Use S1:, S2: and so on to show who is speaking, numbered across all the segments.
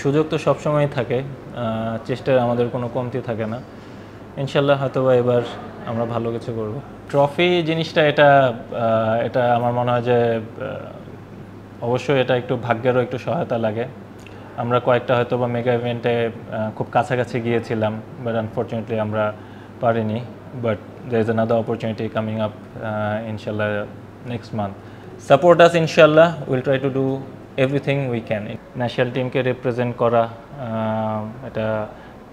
S1: সুযোগ তো সবসময়ই থাকে, চেষ্টার আমাদের কোনো কমতি থাকে না। ইনশাল্লাহ হয়তোবা এবার আমরা ভালো কিছু করব। ট্রফি জিনিসটা এটা আমার মনে হয় যে অবশ্যই এটা একটু ভাগ্যেরও একটু সহায়তা লাগে। আমরা কয়েকটা হয়তোবা মেগা ইভেন্টে খুব কাছাকাছি গিয়েছিলাম, বাট আনফর্চুনেটলি আমরা পারিনি। But there is another opportunity coming up, inshallah, next month. Support us, inshallah. We'll try to do everything we can. National টিমকে রিপ্রেজেন্ট করা, এটা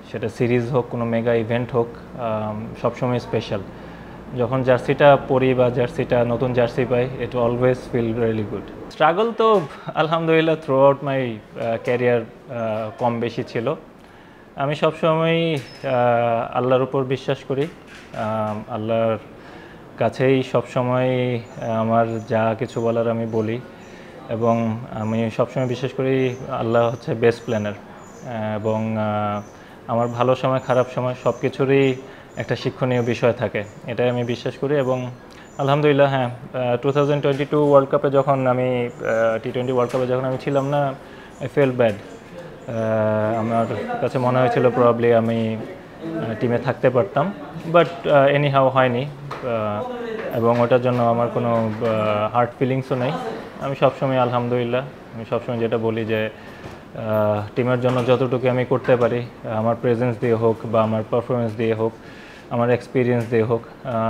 S1: সেটা সিরিজ হোক, কোনো মেগা ইভেন্ট হোক, সবসময় স্পেশাল। যখন জার্সিটা পরি বা জার্সিটা নতুন জার্সি পাই, it always feel really good. Struggle তো আলহামদুলিল্লাহ থ্রু আউট মাই ক্যারিয়ার কম বেশি ছিল। আমি সবসময়ই আল্লাহর উপর বিশ্বাস করি, আল্লাহর কাছেই সবসময় আমার যা কিছু বলার আমি বলি, এবং আমি সবসময় বিশ্বাস করি আল্লাহ হচ্ছে বেস্ট প্ল্যানার, এবং আমার ভালো সময় খারাপ সময় সব কিছুরই একটা শিক্ষণীয় বিষয় থাকে, এটাই আমি বিশ্বাস করি। এবং আলহামদুলিল্লাহ, হ্যাঁ, 2022 ওয়ার্ল্ড কাপে যখন আমি T20 ওয়ার্ল্ড কাপে যখন আমি ছিলাম না, আই ফেল ব্যাড। আমার কাছে মনে হয়েছিল প্রবাবলি আমি টিমে থাকতে পারতাম, বাট এনি হাউ হয়নি, এবং ওটার জন্য আমার কোনো হার্ট ফিলিংসও নেই। আমি সবসময় আলহামদুলিল্লাহ, আমি সবসময় যেটা বলি যে টিমের জন্য যতটুকু আমি করতে পারি, আমার প্রেজেন্স দিয়ে হোক বা আমার পারফরমেন্স দিয়ে হোক, আমার এক্সপিরিয়েন্স দিয়ে হোক,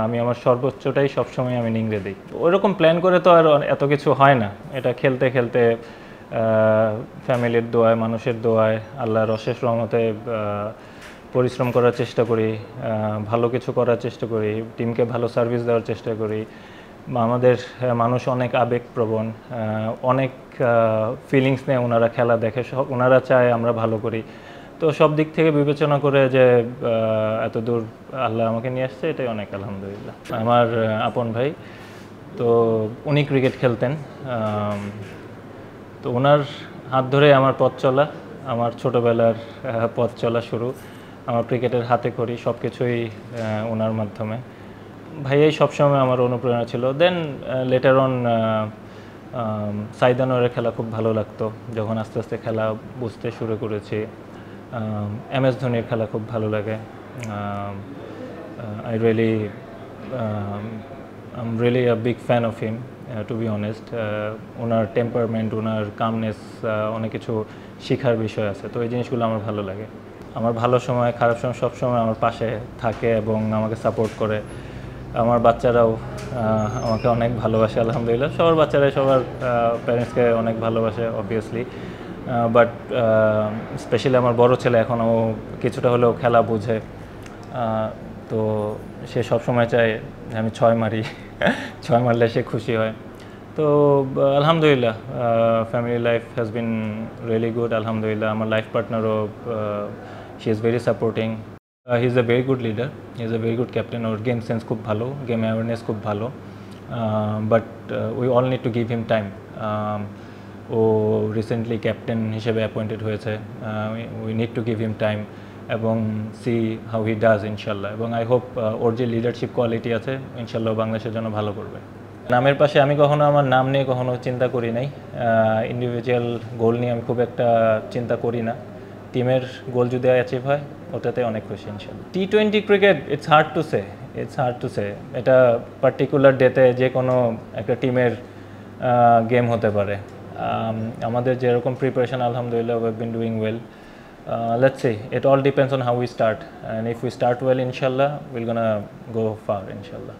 S1: আমি আমার সর্বোচ্চটাই সবসময় আমি নিংড়ে দিই। ওইরকম প্ল্যান করে তো আর এত কিছু হয় না, এটা খেলতে খেলতে ফ্যামিলির দোয়ায়, মানুষের দোয়ায়, আল্লাহর অশেষ রহমতে পরিশ্রম করার চেষ্টা করি, ভালো কিছু করার চেষ্টা করি, টিমকে ভালো সার্ভিস দেওয়ার চেষ্টা করি। আমাদের মানুষ অনেক আবেগপ্রবণ, অনেক ফিলিংস নিয়ে ওনারা খেলা দেখে, ওনারা চায় আমরা ভালো করি। তো সব দিক থেকে বিবেচনা করে যে এত দূর আল্লাহ আমাকে নিয়ে আসছে, এটাই অনেক আলহামদুলিল্লাহ। আমার আপন ভাই, তো উনি ক্রিকেট খেলতেন, তো ওনার হাত ধরে আমার পথ চলা, আমার ছোটোবেলার পথ চলা শুরু। আমার ক্রিকেটের হাতে করি সব কিছুই ওনার মাধ্যমে। ভাইয়াই সবসময় আমার অনুপ্রেরণা ছিল। দেন লেটার অন সাইদ আনোয়ারের খেলা খুব ভালো লাগতো, যখন আস্তে আস্তে খেলা বুঝতে শুরু করেছি। MS ধোনির খেলা খুব ভালো লাগে। I'm really a big fan of him, to be honest. Owner temperament, owner calmness, অনেক কিছু শেখার বিষয় আছে, তো এই জিনিসগুলো আমার ভালো লাগে। আমার ভালো সময় খারাপ সময় সবসময় আমার পাশে থাকে এবং আমাকে সাপোর্ট করে। আমার বাচ্চারাও আমাকে অনেক ভালোবাসে আলহামদুলিল্লাহ। সবার বাচ্চারাই সবার প্যারেন্টসকে অনেক ভালোবাসে অবভিয়াসলি, বাট স্পেশালি আমার বড় ছেলে এখনও কিছুটা হলেও খেলা বোঝে, তো সে সবসময় চায় আমি 6 মারি, 6 মারলে সে খুশি হয়। তো আলহামদুলিল্লাহ, family life has been really good আলহামদুলিল্লাহ। আমার লাইফ পার্টনারও she is very supporting. He is a very good leader, he is a very good captain. ওর গেম সেন্স খুব ভালো, গেম অ্যাওয়ারনেস খুব ভালো, but we all need to give him time. ও recently captain হিসেবে appointed হয়েছে, we need to give him time এবং see how he does ইনশাল্লাহ। এবং আই হোপ ওর যে লিডারশিপ কোয়ালিটি আছে ইনশাল্লাহ বাংলাদেশের জন্য ভালো করবে। নামের পাশে আমি কখনো আমার নাম নিয়ে কখনো চিন্তা করি নাই, ইন্ডিভিজুয়াল গোল নিয়ে আমি খুব একটা চিন্তা করি না। টিমের গোল যদি অ্যাচিভ হয় ওটাতে অনেক খুশি ইনশাল্লাহ। T20 cricket it's hard to say. এটা পার্টিকুলার ডেতে যে কোনো একটা টিমের গেম হতে পারে। আমাদের যেরকম প্রিপারেশন আলহামদুলিল্লাহ we have been doing well. Let's see, it all depends on how we start, and if we start well inshallah we're gonna go far inshallah.